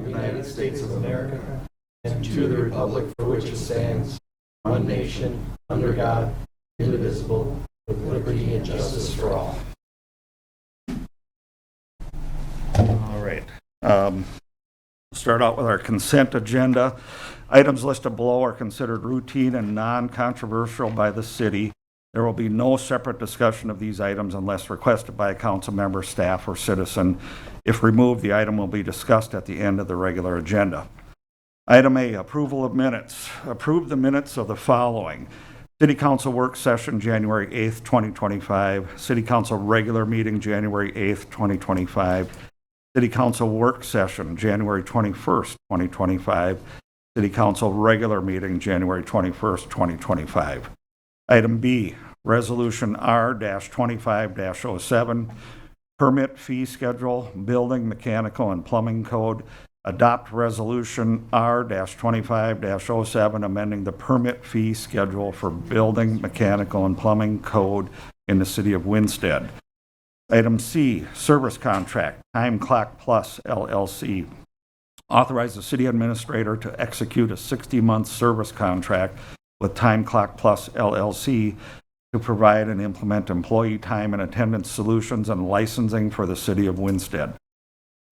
of the United States of America and to the republic for which it stands, one nation, under God, indivisible, with liberty and justice for all. All right. Start out with our consent agenda. Items listed below are considered routine and non-controversial by the city. There will be no separate discussion of these items unless requested by a council member, staff, or citizen. If removed, the item will be discussed at the end of the regular agenda. Item A, approval of minutes. Approve the minutes of the following. City Council work session, January 8th, 2025. City Council regular meeting, January 8th, 2025. City Council work session, January 21st, 2025. City Council regular meeting, January 21st, 2025. Item B, Resolution R-25-07, Permit Fee Schedule, Building, Mechanical, and Plumbing Code. Adopt Resolution R-25-07, amending the permit fee schedule for Building, Mechanical, and Plumbing Code in the City of Winsted. Item C, Service Contract, Time Clock Plus LLC. Authorize the city administrator to execute a 60-month service contract with Time Clock Plus LLC to provide and implement employee time and attendance solutions and licensing for the City of Winsted.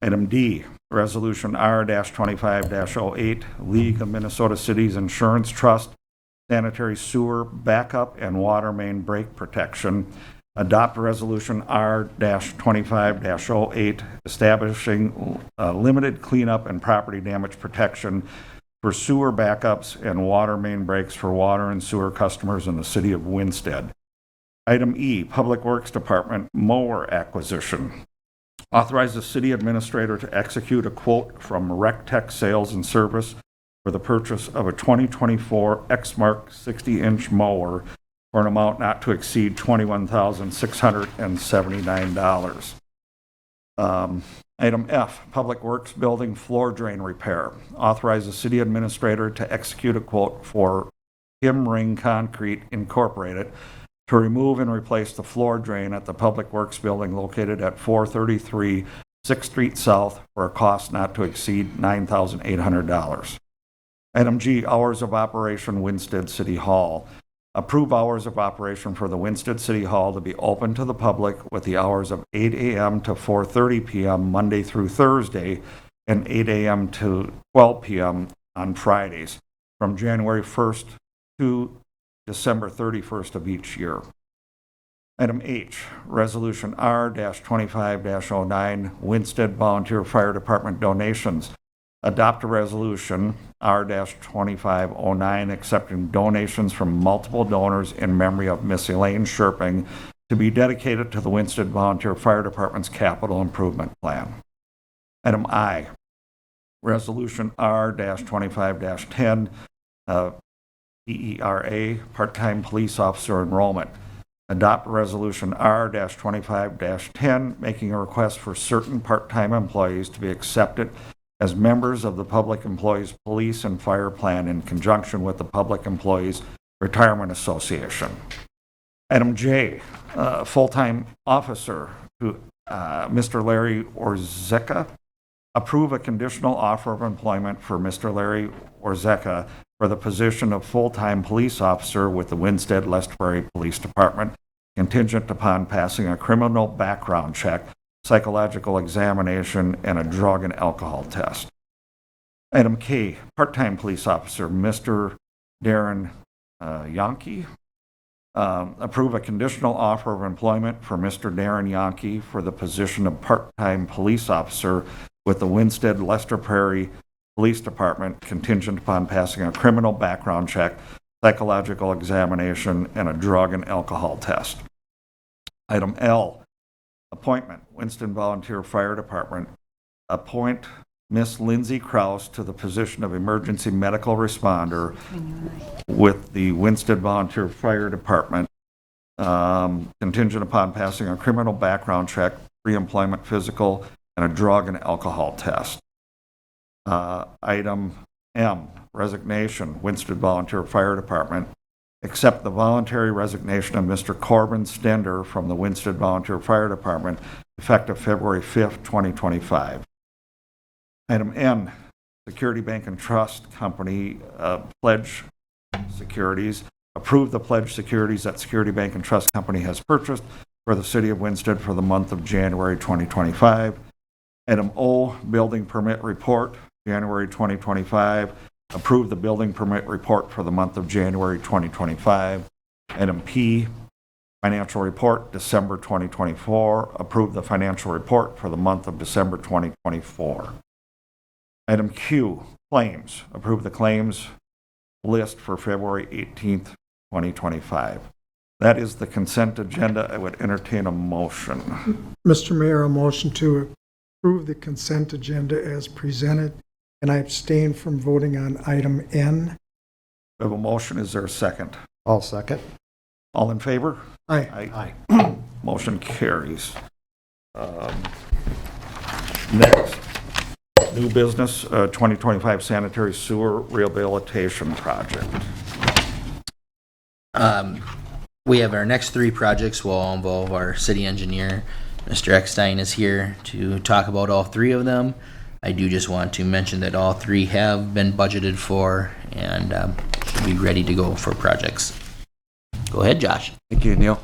Item D, Resolution R-25-08, League of Minnesota Cities Insurance Trust, Sanitary Sewer Backup and Water Main Break Protection. Adopt Resolution R-25-08, establishing limited cleanup and property damage protection for sewer backups and water main breaks for water and sewer customers in the City of Winsted. Item E, Public Works Department mower acquisition. Authorize the city administrator to execute a quote from RecTech Sales and Service for the purchase of a 2024 Exmark 60-inch mower for an amount not to exceed $21,679. Item F, Public Works Building floor drain repair. Authorize the city administrator to execute a quote for Kim Ring Concrete Incorporated to remove and replace the floor drain at the Public Works Building located at 433 6th Street South for a cost not to exceed $9,800. Item G, hours of operation, Winsted City Hall. Approve hours of operation for the Winsted City Hall to be open to the public with the hours of 8 a.m. to 4:30 p.m. Monday through Thursday and 8 a.m. to 12 p.m. on Fridays from January 1st to December 31st of each year. Item H, Resolution R-25-09, Winsted Volunteer Fire Department donations. Adopt a resolution R-2509 accepting donations from multiple donors in memory of Miss Elaine Sherping to be dedicated to the Winsted Volunteer Fire Department's capital improvement plan. Item I, Resolution R-25-10, PERA, part-time police officer enrollment. Adopt Resolution R-25-10, making a request for certain part-time employees to be accepted as members of the Public Employees Police and Fire Plan in conjunction with the Public Employees Retirement Association. Item J, full-time officer to Mr. Larry Orzeka. Approve a conditional offer of employment for Mr. Larry Orzeka for the position of full-time police officer with the Winsted-Lest Prairie Police Department, contingent upon passing a criminal background check, psychological examination, and a drug and alcohol test. Item K, part-time police officer, Mr. Darren Yankee. Approve a conditional offer of employment for Mr. Darren Yankee for the position of part-time police officer with the Winsted-Lester Prairie Police Department, contingent upon passing a criminal background check, psychological examination, and a drug and alcohol test. Item L, appointment, Winston Volunteer Fire Department. Appoint Miss Lindsay Kraus to the position of emergency medical responder with the Winston Volunteer Fire Department, contingent upon passing a criminal background check, pre-employment physical, and a drug and alcohol test. Item M, resignation, Winston Volunteer Fire Department. Accept the voluntary resignation of Mr. Corbin Stender from the Winston Volunteer Fire Department effective February 5th, 2025. Item N, Security Bank and Trust Company pledge securities. Approve the pledge securities that Security Bank and Trust Company has purchased for the City of Winston for the month of January 2025. Item O, Building Permit Report, January 2025. Approve the building permit report for the month of January 2025. Item P, Financial Report, December 2024. Approve the financial report for the month of December 2024. Item Q, Claims. Approve the claims list for February 18th, 2025. That is the consent agenda. I would entertain a motion. Mr. Mayor, a motion to approve the consent agenda as presented, and I abstain from voting on item N. We have a motion. Is there a second? I'll second. All in favor? Aye. Aye. Motion carries. Next, new business, 2025 sanitary sewer rehabilitation project. We have our next three projects will all involve our city engineer. Mr. Eckstein is here to talk about all three of them. I do just want to mention that all three have been budgeted for and should be ready to go for projects. Go ahead, Josh. Thank you, Neil.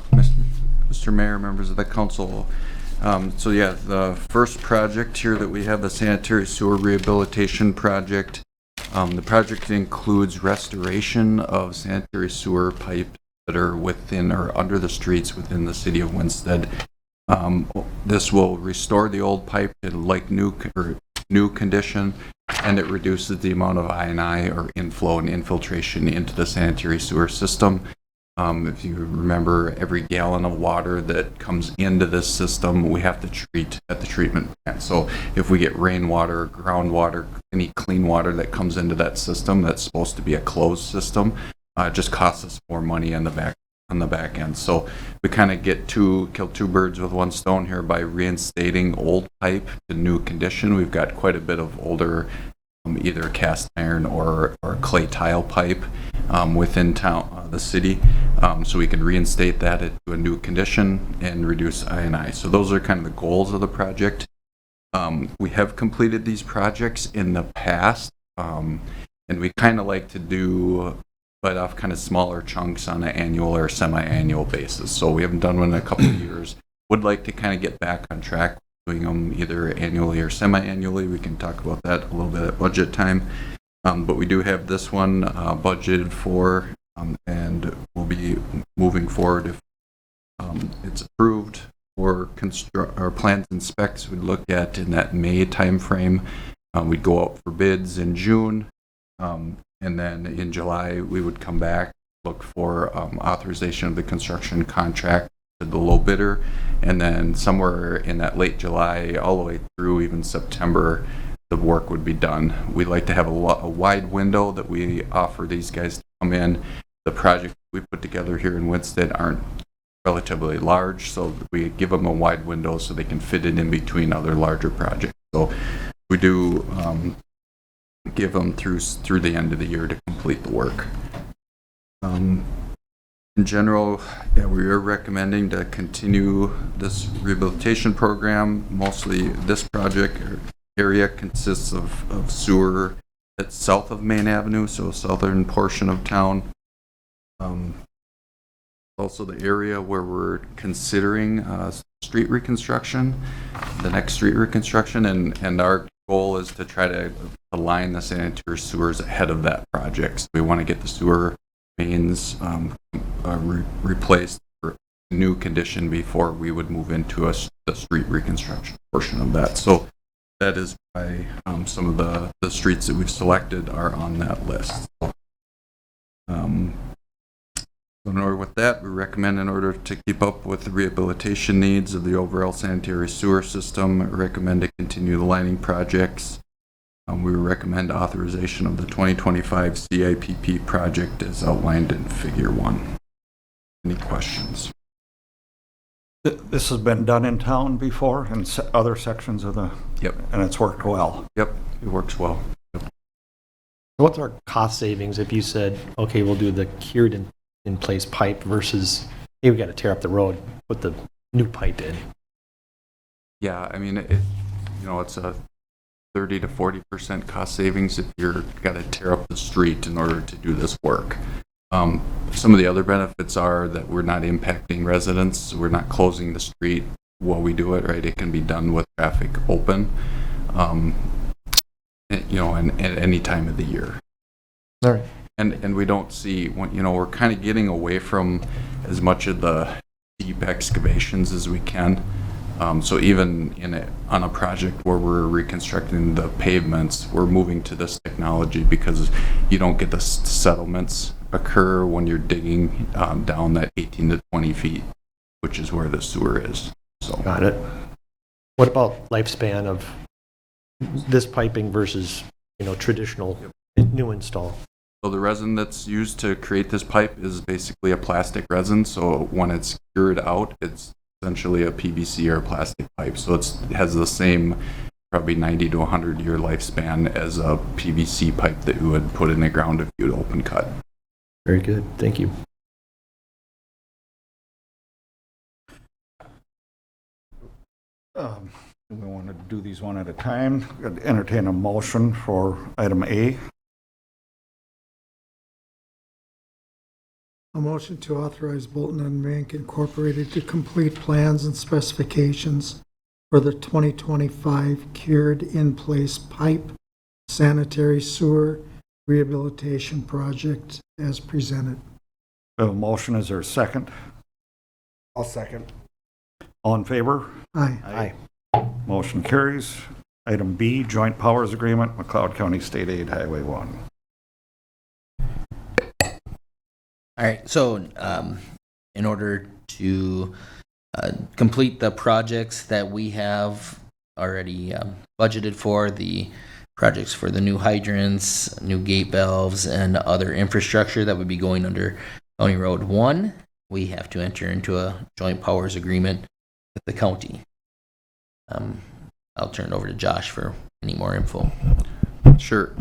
Mr. Mayor, members of the council. So yeah, the first project here that we have, the sanitary sewer rehabilitation project. The project includes restoration of sanitary sewer pipes that are within or under the streets within the city of Winsted. This will restore the old pipe to like new condition, and it reduces the amount of I&I or inflow and infiltration into the sanitary sewer system. If you remember, every gallon of water that comes into this system, we have to treat at the treatment plant. So if we get rainwater, groundwater, any clean water that comes into that system, that's supposed to be a closed system, it just costs us more money on the back end. So we kind of kill two birds with one stone here by reinstating old pipe to new condition. We've got quite a bit of older either cast iron or clay tile pipe within town, the city, so we can reinstate that into a new condition and reduce I&I. So those are kind of the goals of the project. We have completed these projects in the past, and we kind of like to bite off kind of smaller chunks on an annual or semi-annual basis. So we haven't done one in a couple of years. Would like to kind of get back on track doing them either annually or semi-annually. We can talk about that a little bit at budget time. But we do have this one budgeted for, and we'll be moving forward if it's approved for our plans and specs. We'd look at in that May timeframe. We'd go out for bids in June, and then in July we would come back, look for authorization of the construction contract to the low bidder, and then somewhere in that late July all the way through even September the work would be done. We like to have a wide window that we offer these guys to come in. The projects we put together here in Winsted aren't relatively large, so we give them a wide window so they can fit it in between other larger projects. So we do give them through the end of the year to complete the work. In general, yeah, we are recommending to continue this rehabilitation program. Mostly this project area consists of sewer that's south of Main Avenue, so southern portion of town. Also the area where we're considering street reconstruction, the next street reconstruction, and our goal is to try to align the sanitary sewers ahead of that project. So we want to get the sewer mains replaced for new condition before we would move into the street reconstruction portion of that. So that is why some of the streets that we've selected are on that list. In order with that, we recommend in order to keep up with the rehabilitation needs of the overall sanitary sewer system, recommend to continue the lining projects. We recommend authorization of the 2025 CIPP project as outlined in Figure 1. Any questions? This has been done in town before in other sections of the... Yep. And it's worked well. Yep, it works well. What's our cost savings if you said, okay, we'll do the cured in place pipe versus, hey, we got to tear up the road, put the new pipe in? Yeah, I mean, it's 30 to 40% cost savings if you're got to tear up the street in order to do this work. Some of the other benefits are that we're not impacting residents. We're not closing the street while we do it, right? It can be done with traffic open, and at any time of the year. All right. And we don't see, we're kind of getting away from as much of the deep excavations as we can. So even on a project where we're reconstructing the pavements, we're moving to this technology because you don't get the settlements occur when you're digging down that 18 to 20 feet, which is where the sewer is. So Got it. What about lifespan of this piping versus, traditional new install? So the resin that's used to create this pipe is basically a plastic resin. So when it's cured out, it's essentially a PVC or a plastic pipe. So it has the same probably 90 to 100 year lifespan as a PVC pipe that you would put in the ground if you'd open cut. Very good. Thank you. We want to do these one at a time. Entertain a motion for item A. A motion to authorize Bolton and Mank Incorporated to complete plans and specifications for the 2025 cured in-place pipe sanitary sewer rehabilitation project as presented. We have a motion. Is there a second? I'll second. All in favor? Aye. Motion carries. Item B, joint powers agreement, McLeod County State Aid Highway 1. All right, so in order to complete the projects that we have already budgeted for, the projects for the new hydrants, new gate valves, and other infrastructure that would be going under County Road 1, we have to enter into a joint powers agreement with the county. I'll turn it over to Josh for any more info. Sure.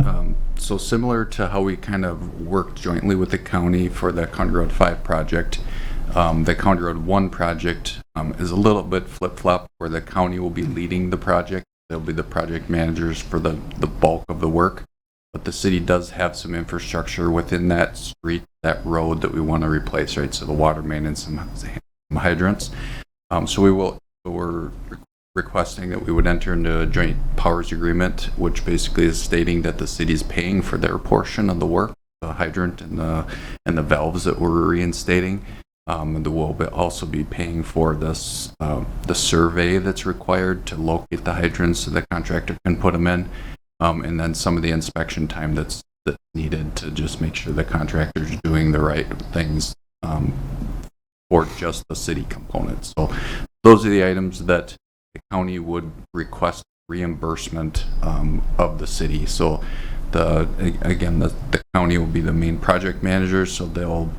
So similar to how we kind of worked jointly with the county for the County Road 5 project, the County Road 1 project is a little bit flip-flop where the county will be leading the project. They'll be the project managers for the bulk of the work. But the city does have some infrastructure within that street, that road that we want to replace, right? So the water main and some hydrants. So we're requesting that we would enter into a joint powers agreement, which basically is stating that the city is paying for their portion of the work, the hydrant and the valves that we're reinstating. And we'll also be paying for this the survey that's required to locate the hydrants so the contractor can put them in, and then some of the inspection time that's needed to just make sure the contractor's doing the right things for just the city component. So those are the items that the county would request reimbursement of the city. So the county will be the main project manager, so they'll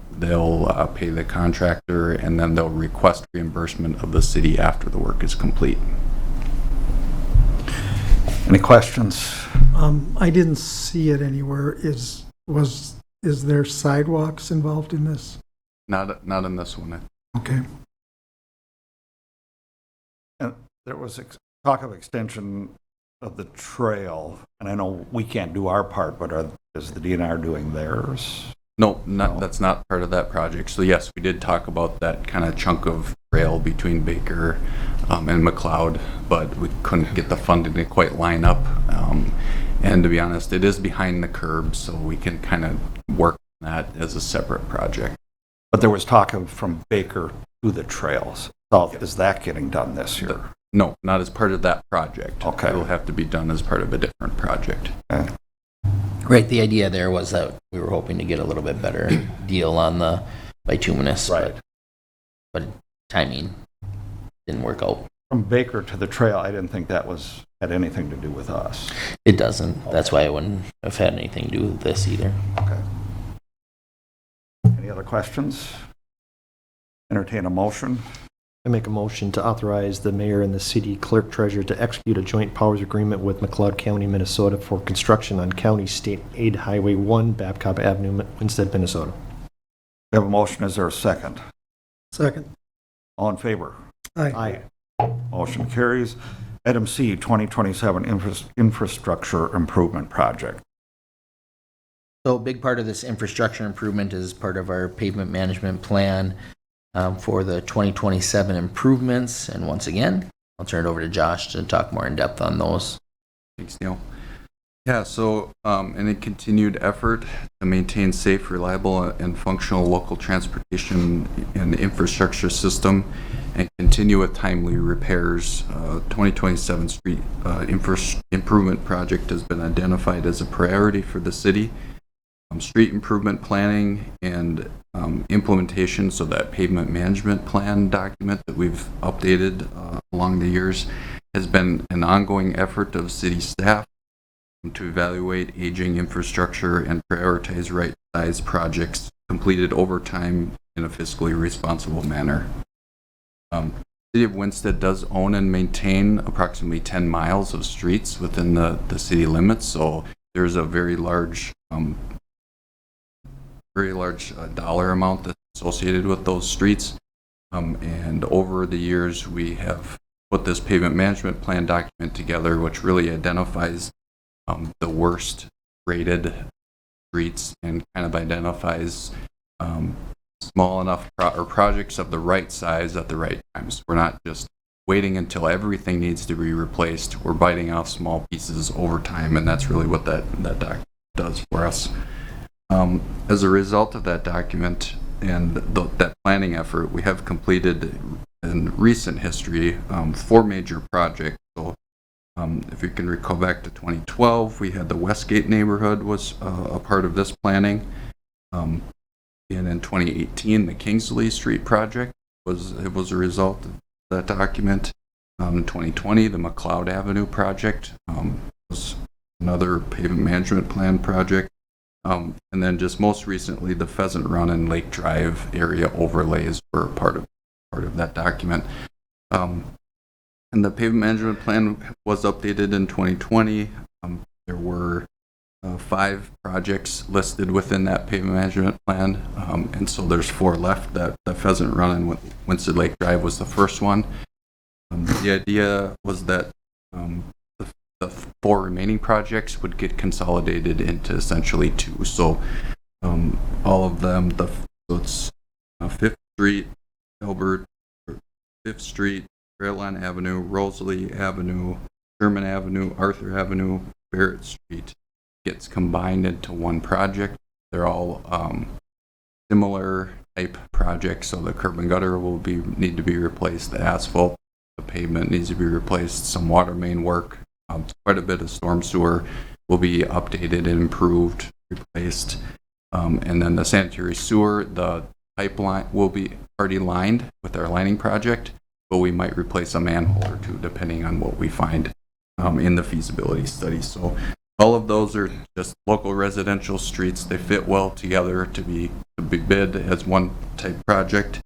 pay the contractor, and then they'll request reimbursement of the city after the work is complete. Any questions? I didn't see it anywhere. Is there sidewalks involved in this? Not in this one. Okay. There was talk of extension of the trail, and I know we can't do our part, but is the DNR doing theirs? No, that's not part of that project. So yes, we did talk about that kind of chunk of trail between Baker and McLeod, but we couldn't get the funding to quite line up. And to be honest, it is behind the curb, so we can kind of work on that as a separate project. But there was talk of from Baker to the trails south. Is that getting done this year? No, not as part of that project. Okay. It will have to be done as part of a different project. Okay. Right, the idea there was that we were hoping to get a little bit better deal on the bituminous, Right. but timing didn't work out. From Baker to the trail, I didn't think that had anything to do with us. It doesn't. That's why I wouldn't have had anything to do with this either. Okay. Any other questions? Entertain a motion. I make a motion to authorize the mayor and the city clerk treasurer to execute a joint powers agreement with McLeod County, Minnesota for construction on County State Aid Highway 1, Babcock Avenue, Winsted, Minnesota. We have a motion. Is there a second? Second. All in favor? Aye. Aye. Motion carries. Item C, 2027 infrastructure improvement project. So a big part of this infrastructure improvement is part of our pavement management plan for the 2027 improvements. And once again, I'll turn it over to Josh to talk more in depth on those. Thanks, Neil. Yeah, so in a continued effort to maintain safe, reliable, and functional local transportation and infrastructure system and continue with timely repairs, 2027 street improvement project has been identified as a priority for the city. Street improvement planning and implementation, so that pavement management plan document that we've updated along the years has been an ongoing effort of city staff to evaluate aging infrastructure and prioritize right-sized projects completed over time in a fiscally responsible manner. The City of Winsted does own and maintain approximately 10 miles of streets within the city limits, so there's a very large dollar amount that's associated with those streets. And over the years, we have put this pavement management plan document together, which really identifies the worst rated streets and kind of identifies small enough projects of the right size at the right times. We're not just waiting until everything needs to be replaced. We're biting off small pieces over time, and that's really what that document does for us. As a result of that document and that planning effort, we have completed in recent history 4 major projects. So if you can recall back to 2012, we had the Westgate neighborhood was a part of this planning. And in 2018, the Kingsley Street project was a result of that document. In 2020, the McLeod Avenue project was another pavement management plan project. And then just most recently, the Pheasant Run and Lake Drive area overlays were part of that document. And the pavement management plan was updated in 2020. There were 5 projects listed within that pavement management plan, and so there's 4 left. That the Pheasant Run and Winsted Lake Drive was the first one. The idea was that the 4 remaining projects would get consolidated into essentially 2. So all of them, so it's 5th Street, Albert, 5th Street, Trailline Avenue, Rosalie Avenue, Sherman Avenue, Arthur Avenue, Barrett Street gets combined into one project. They're all similar type projects, so the curb and gutter will need to be replaced, the asphalt, the pavement needs to be replaced, some water main work, quite a bit of storm sewer will be updated and improved, replaced, and then the sanitary sewer, the pipeline will be already lined with our lining project, but we might replace a manhole or 2 depending on what we find in the feasibility study. So all of those are just local residential streets. They fit well together to be bid as one type project.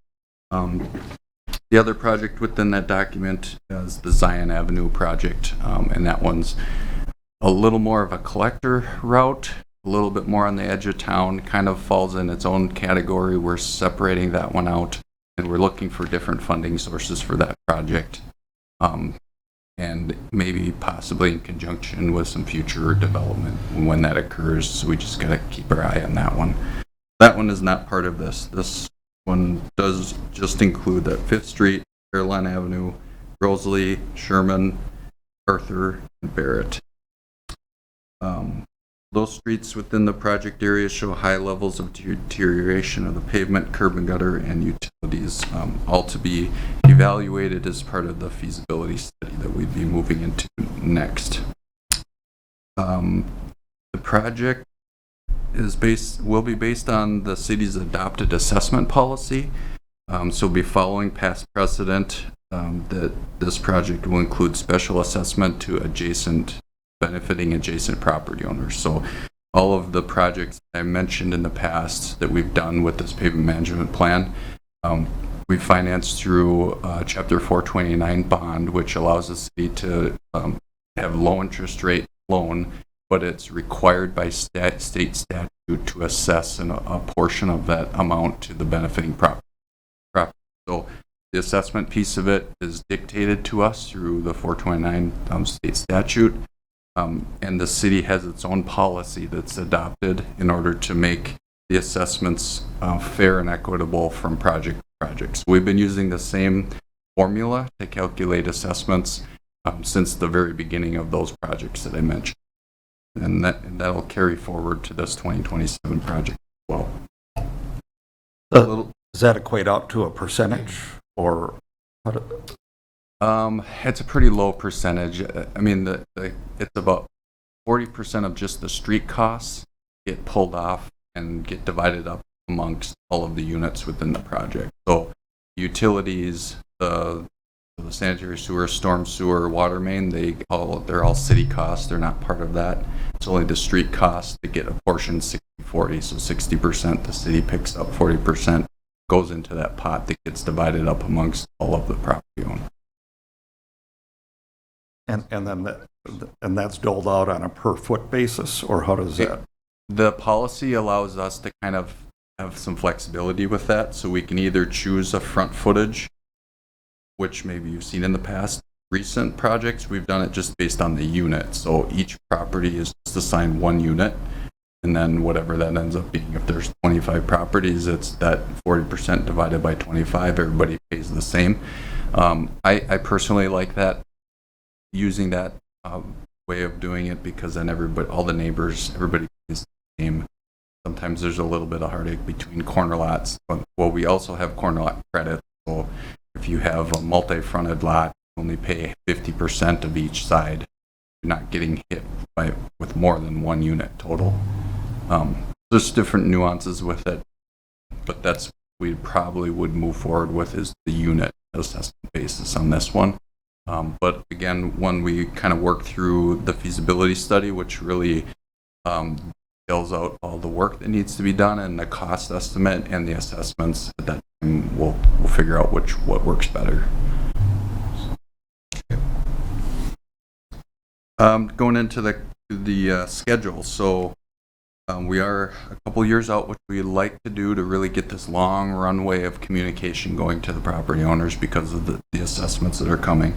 The other project within that document is the Zion Avenue project, and that one's a little more of a collector route, a little bit more on the edge of town, kind of falls in its own category. We're separating that one out, and we're looking for different funding sources for that project, and maybe possibly in conjunction with some future development when that occurs. So we just got to keep our eye on that one. That one is not part of this. This one does just include that 5th Street, Caroline Avenue, Rosalie, Sherman, Arthur, and Barrett. Those streets within the project area show high levels of deterioration of the pavement, curb and gutter, and utilities, all to be evaluated as part of the feasibility study that we'd be moving into next. The project will be based on the city's adopted assessment policy, so we'll be following past precedent that this project will include special assessment to benefiting adjacent property owners. So all of the projects I mentioned in the past that we've done with this pavement management plan, we financed through Chapter 429 bond, which allows the city to have low interest rate loan, but it's required by state statute to assess a portion of that amount to the benefiting property. So The assessment piece of it is dictated to us through the 429 state statute. And the city has its own policy that's adopted in order to make the assessments fair and equitable from project to project. So we've been using the same formula to calculate assessments since the very beginning of those projects that I mentioned. And that'll carry forward to this 2027 project as well. Does that equate out to a percentage or? how do- It's a pretty low percentage. I mean, it's about 40% of just the street costs get pulled off and get divided up amongst all of the units within the project. So utilities, the sanitary sewer, storm sewer, water main, they're all city costs. They're not part of that. It's only the street costs that get apportioned 60-40. So 60% the city picks up, 40% goes into that pot that gets divided up amongst all of the property owners. And that's doled out on a per foot basis, or how does that? The policy allows us to kind of have some flexibility with that, so we can either choose a front footage, which maybe you've seen in the past. Recent projects, we've done it just based on the unit. So each property is just assigned one unit, and then whatever that ends up being. If there's 25 properties, it's that 40% divided by 25. Everybody pays the same. I personally like that, using that way of doing it, because then all the neighbors, everybody pays the same. Sometimes there's a little bit of heartache between corner lots. But, well, we also have corner lot credit. So if you have a multi-fronted lot, you only pay 50% of each side. You're not getting hit with more than one unit total. There's different nuances with it, but that's what we probably would move forward with, is the unit assessment basis on this one. But again, when we kind of work through the feasibility study, which really spells out all the work that needs to be done and the cost estimate and the assessments, at that time we'll figure out what works better. Going into the schedule, so we are a couple years out, which we like to do to really get this long runway of communication going to the property owners because of the assessments that are coming.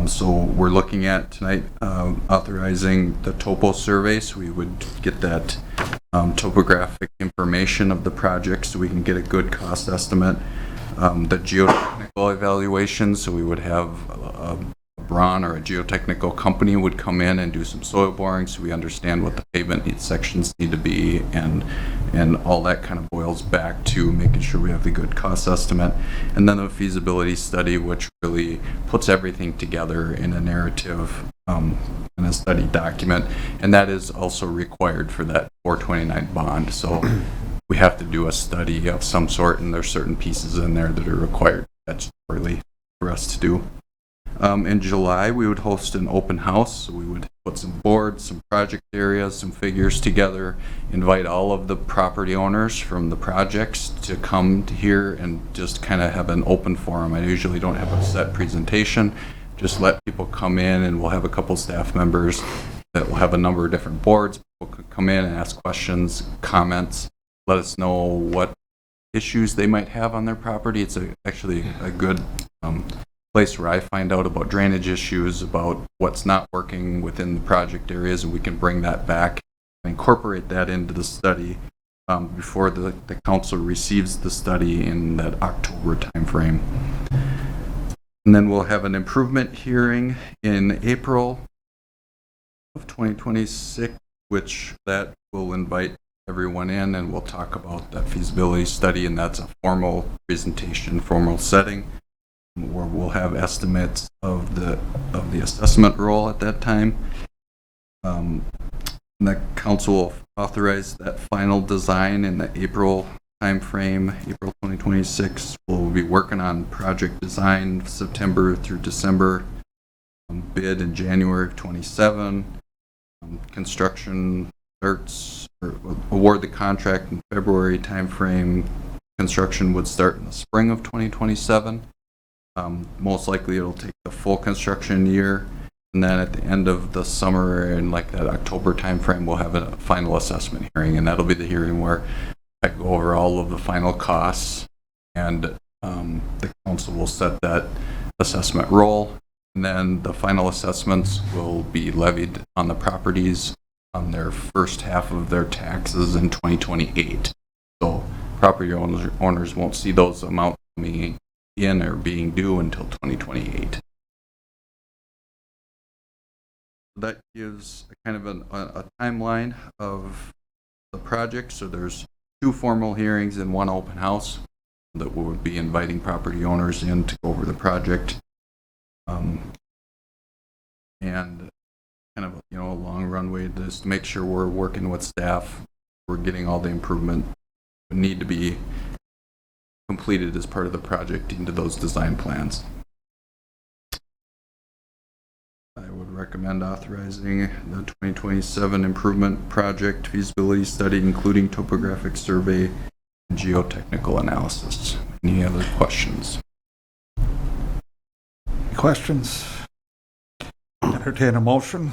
So we're looking at tonight authorizing the topo survey, so we would get that topographic information of the project so we can get a good cost estimate. The geotechnical evaluation, so we would have a Braun or a geotechnical company would come in and do some soil boring so we understand what the pavement sections need to be, and all that kind of boils back to making sure we have the good cost estimate. And then a feasibility study, which really puts everything together in a narrative in a study document, and that is also required for that 429 bond. So we have to do a study of some sort, and there's certain pieces in there that are required statutorily for us to do. In July, we would host an open house. So we would put some boards, some project areas, some figures together, invite all of the property owners from the projects to come to here and just kind of have an open forum. I usually don't have a set presentation. Just let people come in, and we'll have a couple staff members that will have a number of different boards. People could come in and ask questions, comments, let us know what issues they might have on their property. It's actually a good place where I find out about drainage issues, about what's not working within the project areas, and we can bring that back and incorporate that into the study before the council receives the study in that October timeframe. And then we'll have an improvement hearing in April of 2026, which that will invite everyone in, and we'll talk about that feasibility study, and that's a formal presentation, formal setting, where we'll have estimates of the assessment role at that time. And the council will authorize that final design in the April timeframe, April 2026. We'll be working on project design September through December, bid in January of 27. Construction starts, or award the contract in February timeframe. Construction would start in the spring of 2027. Most likely it'll take the full construction year, and then at the end of the summer, in like that October timeframe, we'll have a final assessment hearing, and that'll be the hearing where I go over all of the final costs and The council will set that assessment roll, and then the final assessments will be levied on the properties on their first half of their taxes in 2028. So property owners won't see those amounts coming in or being due until 2028. That gives a kind of a timeline of the project. So there's 2 formal hearings and 1 open house that we would be inviting property owners in to go over the project. And kind of, a long runway just to make sure we're working with staff, we're getting all the improvement that need to be completed as part of the project into those design plans. I would recommend authorizing the 2027 improvement project feasibility study, including topographic survey and geotechnical analysis. Any other questions? Questions? Entertain a motion.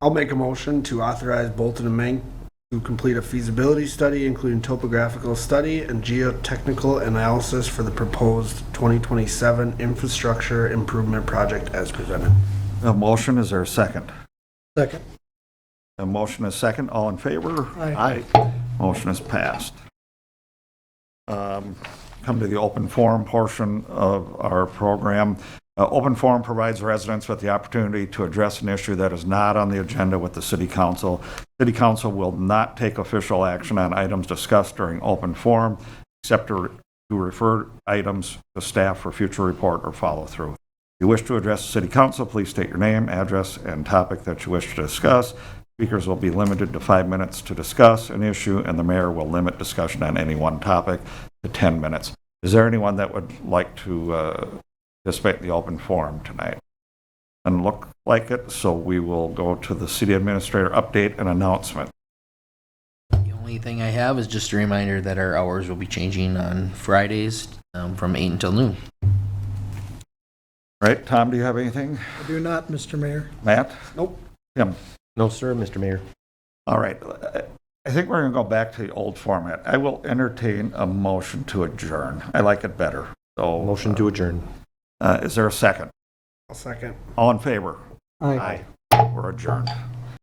I'll make a motion to authorize Bolton and Mank to complete a feasibility study, including topographical study and geotechnical analysis for the proposed 2027 infrastructure improvement project as presented. A motion, is there a second? Second. A motion is second, all in favor? Aye. Motion is passed. Come to the open forum portion of our program. Open forum provides residents with the opportunity to address an issue that is not on the agenda with the City Council. City Council will not take official action on items discussed during open forum, except to refer items to staff for future report or follow-through. If you wish to address the City Council, please state your name, address, and topic that you wish to discuss. Speakers will be limited to 5 minutes to discuss an issue, and the mayor will limit discussion on any one topic to 10 minutes. Is there anyone that would like to participate in the open forum tonight? Doesn't look like it, so we will go to the city administrator update and announcement. The only thing I have is just a reminder that our hours will be changing on Fridays from 8 until noon. Right, Tom, do you have anything? I do not, Mr. Mayor. Matt? Nope. Tim? No, sir, Mr. Mayor. All right, I think we're going to go back to the old format. I will entertain a motion to adjourn. I like it better. So, Motion to adjourn. is there a second? I'll second. All in favor? Aye. We're adjourned.